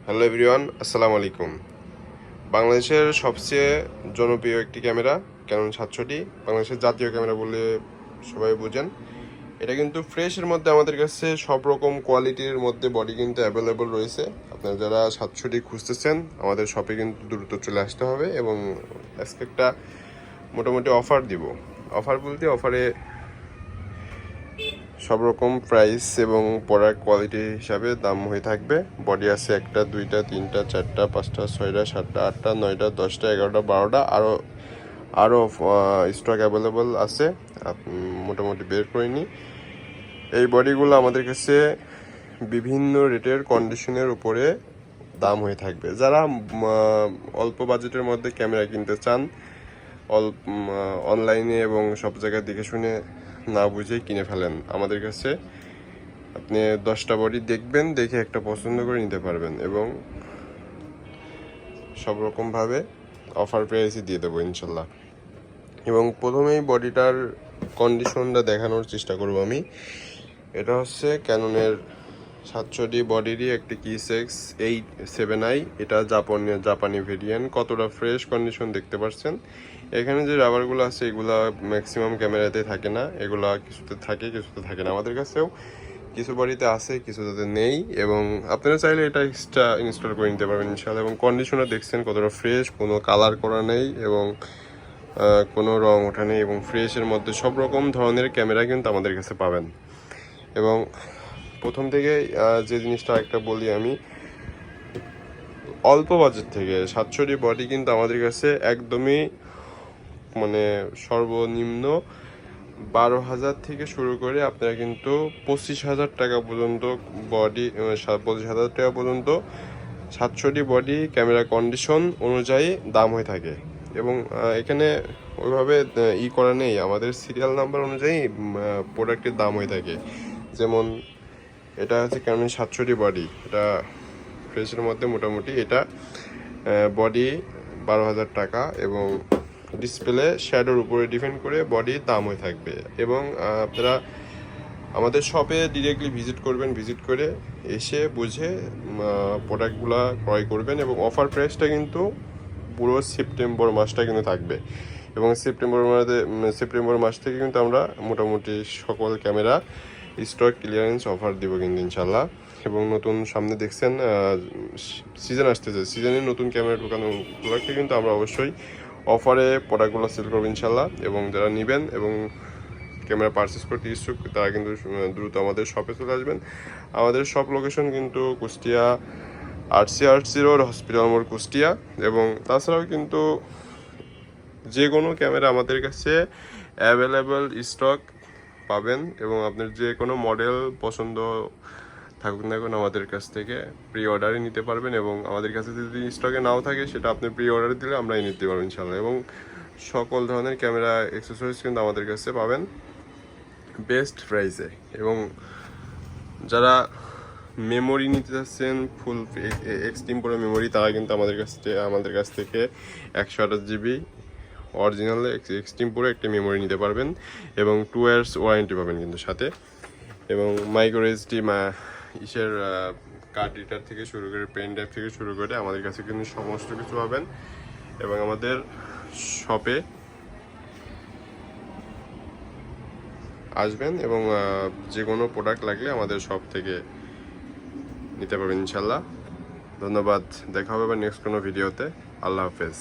Hello everyone, আসসালামু আলাইকুম। বাংলাদেশের সবচেয়ে জনপ্রিয় একটি ক্যামেরা ক্যানন 700D, বাংলাদেশের জাতীয় ক্যামেরা বলে সবাই বোঝেন। এটা কিন্তু ফ্রেশের মধ্যে আমাদের কাছে সব রকম কোয়ালিটির মধ্যে বডি কিন্তু অ্যাভেলেবল রয়েছে। আপনারা যারা 700D খুঁজতেছেন আমাদের শপে কিন্তু দ্রুত চলে আসতে হবে। এবং আজকে একটা মোটামুটি অফার দিব। অফার বলতে অফারে সব রকম প্রাইস এবং প্রোডাক্ট কোয়ালিটি হিসাবে দাম হয়ে থাকবে। বডি আছে 1টা 2টা 3টা 4টা 5টা 6টা 7টা 8টা 9টা 10টা 11টা 12টা আরও স্টক অ্যাভেলেবল আছে। মোটামুটি বের করে নিই। এই বডিগুলো আমাদের কাছে বিভিন্ন রেটের কন্ডিশনের উপরে দাম হয়ে থাকবে। যারা অল্প বাজেটের মধ্যে ক্যামেরা কিনতে চান, অনলাইনে এবং সব জায়গায় দেখে শুনে না বুঝে কিনে ফেলেন, আমাদের কাছে আপনি 10টা বডি দেখবেন, দেখে একটা পছন্দ করে নিতে পারবেন এবং সব রকমভাবে অফার প্রাইসে দিয়ে দেবো ইনশাল্লাহ। এবং প্রথমেই বডিটার কন্ডিশনটা দেখানোর চেষ্টা করব আমি। এটা হচ্ছে ক্যাননের 700D বডিরই একটি কিসেক্স 8-7i। এটা জাপানি ভেরিয়েন্ট। কতটা ফ্রেশ কন্ডিশন দেখতে পাচ্ছেন। এখানে যে রাবারগুলো আছে এগুলা ম্যাক্সিমাম ক্যামেরাতে থাকে না, এগুলা কিছুতে থাকে কিছুতে থাকে না। আমাদের কাছেও কিছু বডিতে আছে, কিছুতে নেই। এবং আপনারা চাইলে এটা এক্সট্রা ইনস্টল করে নিতে পারবেন ইনশাআল্লাহ। এবং কন্ডিশনটা দেখছেন কতটা ফ্রেশ, কোনো কালার করা নেই এবং কোনো রং ওঠা নেই এবং ফ্রেশের মধ্যে সব রকম ধরনের ক্যামেরা কিন্তু আমাদের কাছে পাবেন। এবং প্রথম থেকে যে জিনিসটা একটা বলি আমি, অল্প বাজেট থেকে 700D বডি কিন্তু আমাদের কাছে একদমই মানে সর্বনিম্ন 12,000 থেকে শুরু করে আপনারা কিন্তু 25,000 টাকা পর্যন্ত বডি, 25,000 টাকা পর্যন্ত 700D বডি ক্যামেরা কন্ডিশন অনুযায়ী দাম হয়ে থাকে। এবং এখানে ওইভাবে করা নেই, আমাদের সিরিয়াল নাম্বার অনুযায়ী প্রোডাক্টের দাম হয়ে থাকে। যেমন এটা হচ্ছে ক্যানন 700D বডি, এটা ফ্রেশের মধ্যে মোটামুটি এটা বডি 12,000 টাকা এবং ডিসপ্লে শ্যাডোর উপরে ডিপেন্ড করে বডির দাম হয়ে থাকবে। এবং আপনারা আমাদের শপে ডিরেক্টলি ভিজিট করবেন, ভিজিট করে এসে বুঝে প্রোডাক্টগুলো ক্রয় করবেন। এবং অফার প্রাইসটা কিন্তু পুরো সেপ্টেম্বর মাসটা কিন্তু থাকবে। এবং সেপ্টেম্বর মাস থেকে কিন্তু আমরা মোটামুটি সকল ক্যামেরা স্টক ক্লিয়ারেন্স অফার দিব কিন্তু ইনশাল্লাহ। এবং নতুন সামনে দেখছেন সিজন আসতেছে, সিজনে নতুন ক্যামেরা ঢোকানোগুলোকে কিন্তু আমরা অবশ্যই অফারে প্রোডাক্টগুলো সেল করবো ইনশাল্লাহ। এবং যারা নেবেন এবং ক্যামেরা পারচেস করতে ইচ্ছুক তারা কিন্তু দ্রুত আমাদের শপে চলে আসবেন। আমাদের শপ লোকেশন কিন্তু কুষ্টিয়া RC রোড, হসপিটাল মোড়, কুষ্টিয়া। এবং তাছাড়াও কিন্তু যে কোনো ক্যামেরা আমাদের কাছে অ্যাভেলেবল স্টক পাবেন। এবং আপনার যে কোনো মডেল পছন্দ থাকুক না কেন আমাদের কাছ থেকে প্রি অর্ডারে নিতে পারবেন। এবং আমাদের কাছে যদি স্টকে নাও থাকে সেটা আপনি প্রি অর্ডার দিলে আমরা নিতে পারবো ইনশাল্লাহ। এবং সকল ধরনের ক্যামেরা অ্যাক্সেসরিজ কিন্তু আমাদের কাছে পাবেন বেস্ট প্রাইসে। এবং যারা মেমোরি নিতে চাচ্ছেন ফুল এক্সট্রিম পুরো মেমোরি, তারা কিন্তু আমাদের কাছ থেকে 128GB অরিজিনাল এক্সট্রিম পুরো একটি মেমোরি নিতে পারবেন এবং 2 ইয়ার্স ওয়ারেন্টি পাবেন কিন্তু সাথে। এবং মাইক্রো SD কার্ড রিডার থেকে শুরু করে পেন ড্রাইভ থেকে শুরু করে আমাদের কাছে কিন্তু সমস্ত কিছু পাবেন। এবং আমাদের শপে আসবেন এবং যে কোনো প্রোডাক্ট লাগলে আমাদের শপ থেকে নিতে পারবেন ইনশাল্লাহ। ধন্যবাদ, দেখা হবে আবার নেক্সট কোনো ভিডিওতে। আল্লাহ হাফেজ।